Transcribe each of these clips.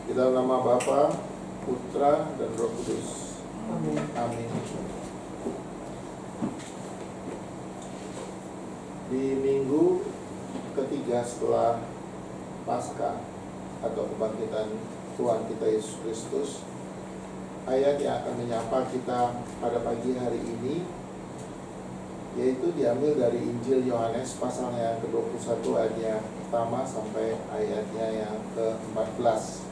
Di dalam nama Bapa, Putra, dan Roh Kudus. Amin. Amin. Di minggu ketiga setelah Paskah atau kebangkitan Tuhan kita Yesus Kristus, ayat yang akan menyapa kita pada pagi hari ini yaitu diambil dari Injil Yohanes pasal yang ke-21 ayatnya pertama sampai ayatnya yang ke-14.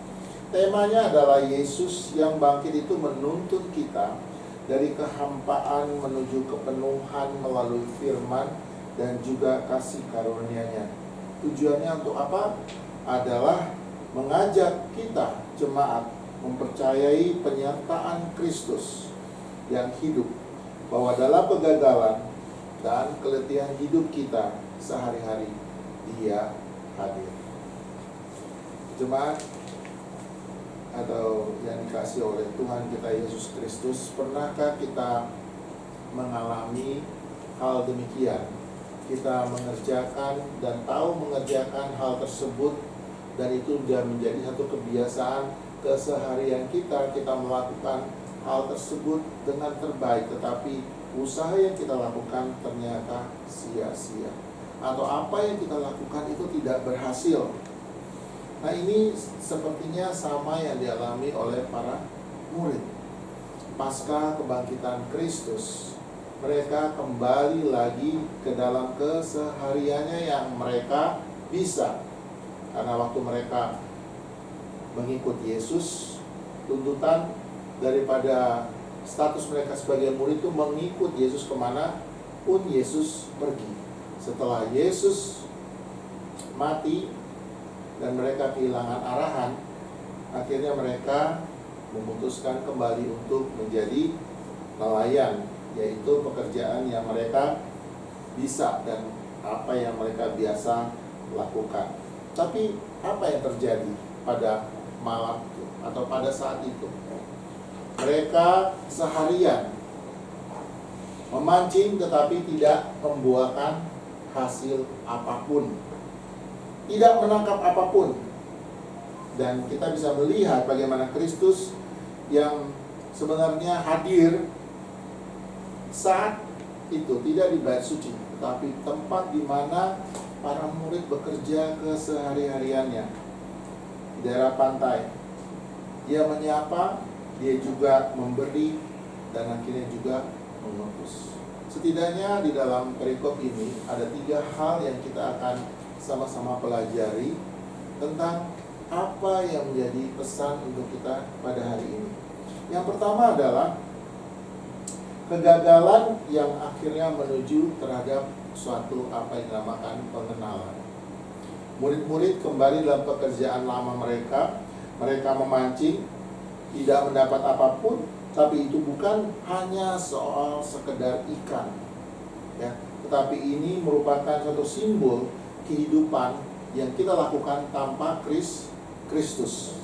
Temanya adalah Yesus yang bangkit itu menuntun kita dari kehampaan menuju kepenuhan melalui firman dan juga kasih karunia-Nya. Tujuannya untuk apa? Adalah mengajak kita jemaat mempercayai penyertaan Kristus yang hidup, bahwa dalam kegagalan dan keletihan hidup kita sehari-hari Dia hadir. Jemaat atau yang dikasihi oleh Tuhan kita Yesus Kristus, pernahkah kita mengalami hal demikian? Kita mengerjakan dan tahu mengerjakan hal tersebut, dan itu sudah menjadi satu kebiasaan keseharian kita melakukan hal tersebut dengan terbaik, tetapi usaha yang kita lakukan ternyata sia-sia, atau apa yang kita lakukan itu tidak berhasil. Nah, ini sepertinya sama yang dialami oleh para murid. Pasca kebangkitan Kristus, mereka kembali lagi ke dalam kesehariannya yang mereka bisa. Karena waktu mereka mengikut Yesus, tuntutan daripada status mereka sebagai murid itu mengikut Yesus kemana pun Yesus pergi. Setelah Yesus mati dan mereka kehilangan arahan, akhirnya mereka memutuskan kembali untuk menjadi nelayan, yaitu pekerjaan yang mereka bisa dan apa yang mereka biasa lakukan. Tapi apa yang terjadi pada malam itu atau pada saat itu? Mereka seharian memancing tetapi tidak membuahkan hasil apapun, tidak menangkap apapun. Dan kita bisa melihat bagaimana Kristus yang sebenarnya hadir saat itu tidak di bait suci, tetapi tempat di mana para murid bekerja kesehari-hariannya di daerah pantai. Dia menyapa, dia juga memberi, dan akhirnya juga mengutus. Setidaknya di dalam perikop ini ada 3 hal yang kita akan sama-sama pelajari tentang apa yang menjadi pesan untuk kita pada hari ini. Yang pertama adalah kegagalan yang akhirnya menuju terhadap suatu apa yang dinamakan pengenalan. Murid-murid kembali dalam pekerjaan lama mereka. Mereka memancing, tidak mendapat apapun, tapi itu bukan hanya soal sekedar ikan, ya, tetapi ini merupakan satu simbol kehidupan yang kita lakukan tanpa Kristus,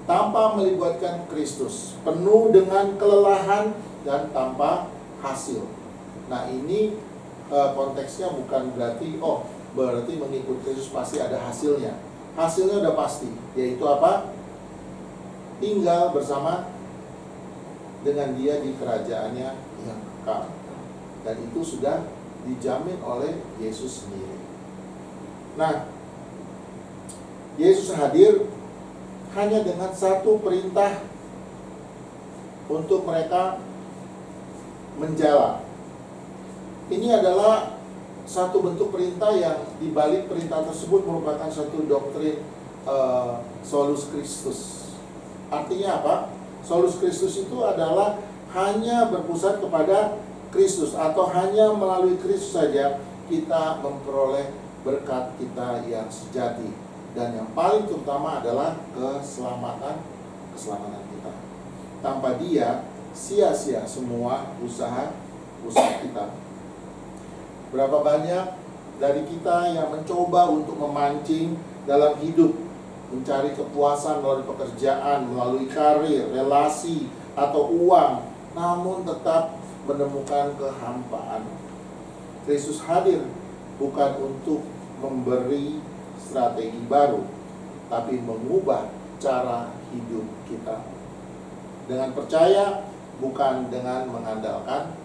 tanpa melibatkan Kristus, penuh dengan kelelahan dan tanpa hasil. Nah, ini konteksnya bukan berarti mengikut Kristus pasti ada hasilnya. Hasilnya udah pasti, yaitu apa? Tinggal bersama dengan Dia di kerajaannya yang kekal. Dan itu sudah dijamin oleh Yesus sendiri. Nah, Yesus hadir hanya dengan satu perintah untuk mereka menjala. Ini adalah satu bentuk perintah yang dibalik perintah tersebut merupakan satu doktrin solus Christus. Artinya apa? Solus Christus itu adalah hanya berpusat kepada Kristus, atau hanya melalui Kristus saja kita memperoleh berkat kita yang sejati, dan yang paling terutama adalah keselamatan kita. Tanpa Dia sia-sia semua usaha kita. Berapa banyak dari kita yang mencoba untuk memancing dalam hidup, mencari kepuasan melalui pekerjaan, melalui karir, relasi, atau uang, namun tetap menemukan kehampaan. Kristus hadir bukan untuk memberi strategi baru, tapi mengubah cara hidup kita. Dengan percaya, bukan dengan mengandalkan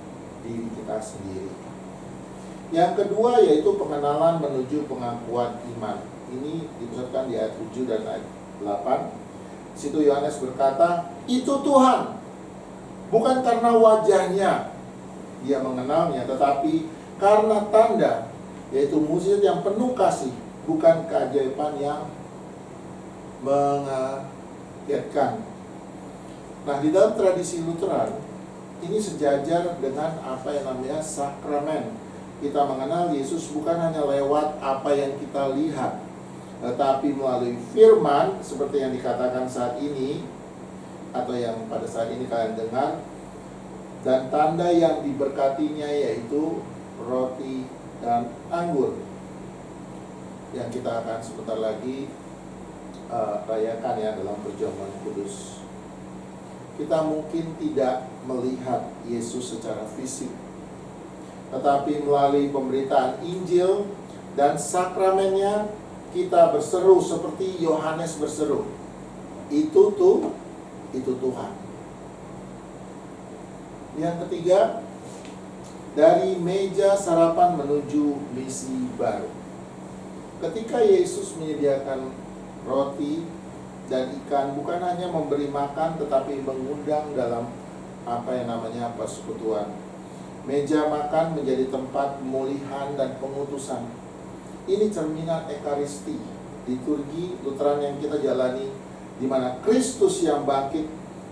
diri kita sendiri. Yang kedua yaitu pengenalan menuju pengakuan iman. Ini dipusatkan di ayat 7 dan ayat 8. Situ Yohanes berkata, itu Tuhan. Bukan karena wajahnya dia mengenalnya, tetapi karena tanda, yaitu mujizat yang penuh kasih, bukan keajaiban yang mengagetkan. Nah, di dalam tradisi Lutheran, ini sejajar dengan apa yang namanya sakramen. Kita mengenal Yesus bukan hanya lewat apa yang kita lihat, tetapi melalui firman, seperti yang dikatakan saat ini, atau yang pada saat ini kalian dengar, dan tanda yang diberkatinya yaitu roti dan anggur, yang kita akan sebentar lagi rayakan ya dalam perjamuan kudus. Kita mungkin tidak melihat Yesus secara fisik, tetapi melalui pemberitaan Injil dan sakramennya, kita berseru seperti Yohanes berseru, itu Tuhan. Yang ketiga, dari meja sarapan menuju misi baru. Ketika Yesus menyediakan roti dan ikan, bukan hanya memberi makan, tetapi mengundang dalam apa yang namanya persekutuan. Meja makan menjadi tempat pemulihan dan pengutusan. Ini cerminan Ekaristi, liturgi Lutheran yang kita jalani, di mana Kristus yang bangkit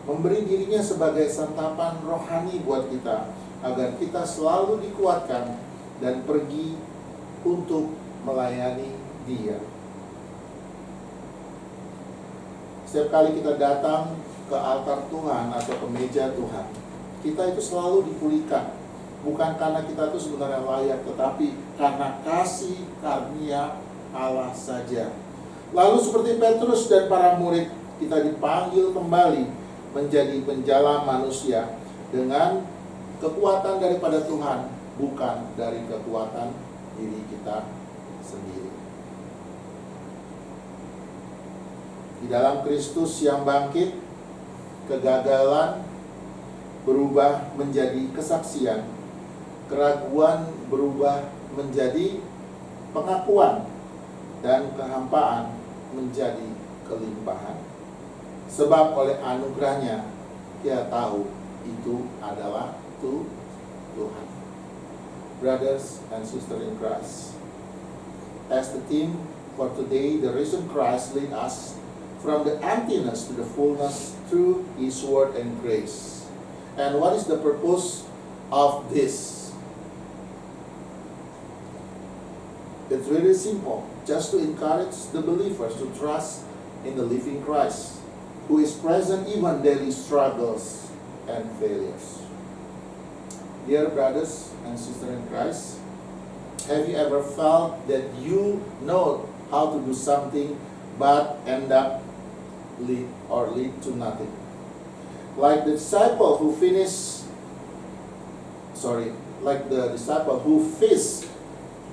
memberi dirinya sebagai santapan rohani buat kita, agar kita selalu dikuatkan dan pergi untuk melayani Dia. Setiap kali kita datang ke altar Tuhan atau ke meja Tuhan, kita itu selalu dipulihkan. Bukan karena kita itu sebenarnya layak, tetapi karena kasih karunia Allah saja. Lalu seperti Petrus dan para murid, kita dipanggil kembali menjadi penjala manusia dengan kekuatan daripada Tuhan, bukan dari kekuatan diri kita sendiri. Di dalam Kristus yang bangkit, kegagalan berubah menjadi kesaksian, keraguan berubah menjadi pengakuan, dan kehampaan menjadi kelimpahan. Sebab oleh anugerahnya kita tahu itu adalah Tuhan. Brothers and sisters in Christ, as the theme for today, the risen Christ lead us from the emptiness to the fullness through His word and grace. And what is the purpose of this? It's really simple, just to encourage the believers to trust in the living Christ, who is present even daily struggles and failures. Dear brothers and sisters in Christ, have you ever felt that you know how to do something but end up lead to nothing? Like the disciple who fished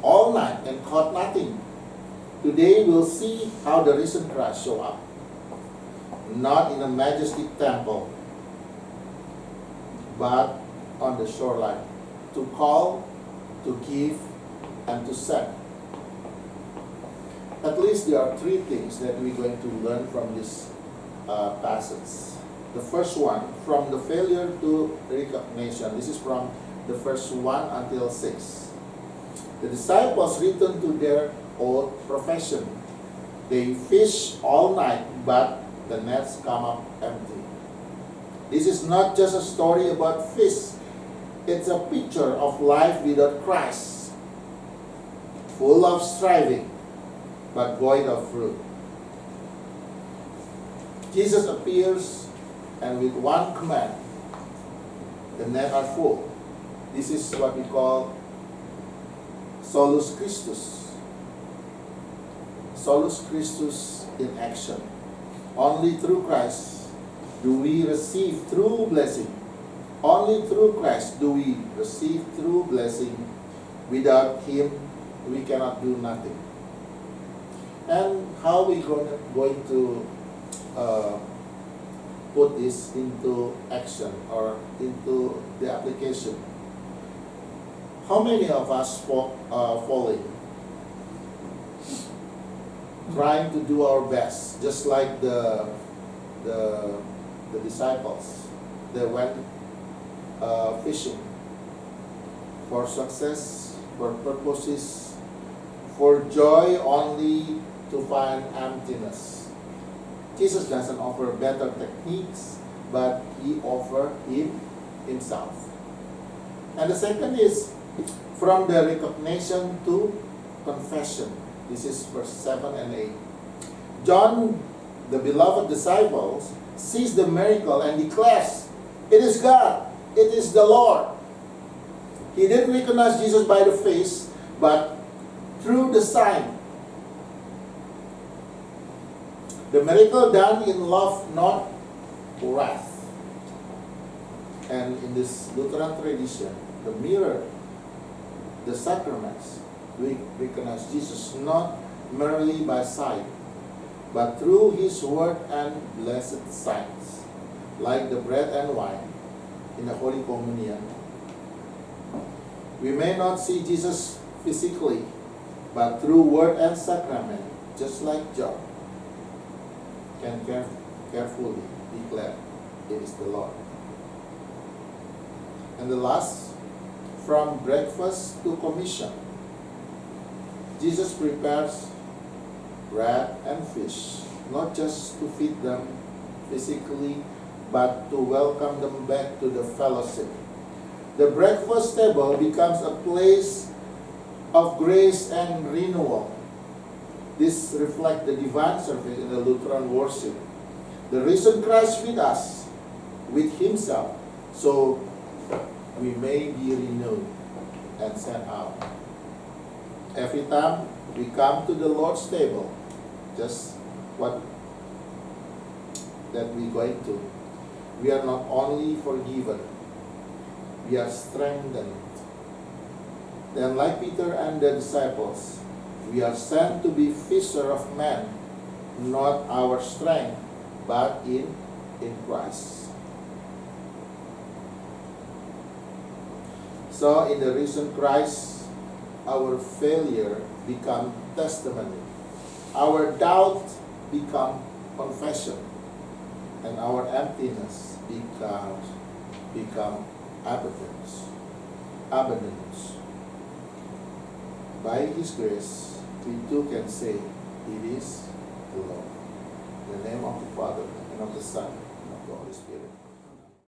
all night and caught nothing. Today we'll see how the risen Christ show up. Not in a majestic temple, but on the shoreline, to call, to give, and to send. At least there are three things that we're going to learn from this passage. The first one, from the failure to recognition. This is from the verse 1 until 6. The disciples returned to their old profession. They fish all night, but the nets come up empty. This is not just a story about fish. It's a picture of life without Christ, full of striving, but void of fruit. Jesus appears, and with one command, the net are full. This is what we call Solus Christus. Solus Christus in action. Only through Christ do we receive true blessing. Only through Christ do we receive true blessing. Without Him, we cannot do nothing. And how we going to uh, put this into action or into the application. How many of us falling, trying to do our best, just like the disciples? They went fishing for success, for purposes, for joy, only to find emptiness. Jesus doesn't offer better techniques, but he offers himself. And the second is from the recognition to confession. This is verse 7 and 8. John, the beloved disciples, sees the miracle and declares, "It is God, it is the Lord." He didn't recognize Jesus by the face, but through the sign. The miracle done in love, not wrath. And in this Lutheran tradition, the mirror, the sacraments, we recognize Jesus not merely by sight, but through his word and blessed signs, like the bread and wine in the Holy Communion. We may not see Jesus physically, but through word and sacrament, just like John can carefully declare, "It is the Lord." And the last, from breakfast to commission. Jesus prepares bread and fish, not just to feed them physically, but to welcome them back to the fellowship. The breakfast table becomes a place of grace and renewal. This reflects the divine service in the Lutheran worship. The risen Christ with us, with himself, so we may be renewed and sent out. Every time we come to the Lord's table, just what that we're going to, we are not only forgiven, we are strengthened. Then, like Peter and the disciples, we are sent to be fisher of men, not our strength, but in Christ. So in the risen Christ, our failure become testimony. Our doubt become confession. And our emptiness become abundance. By his grace, we too can say, "It is the Lord." In the name of the Father, and of the Son, and of the Holy Spirit.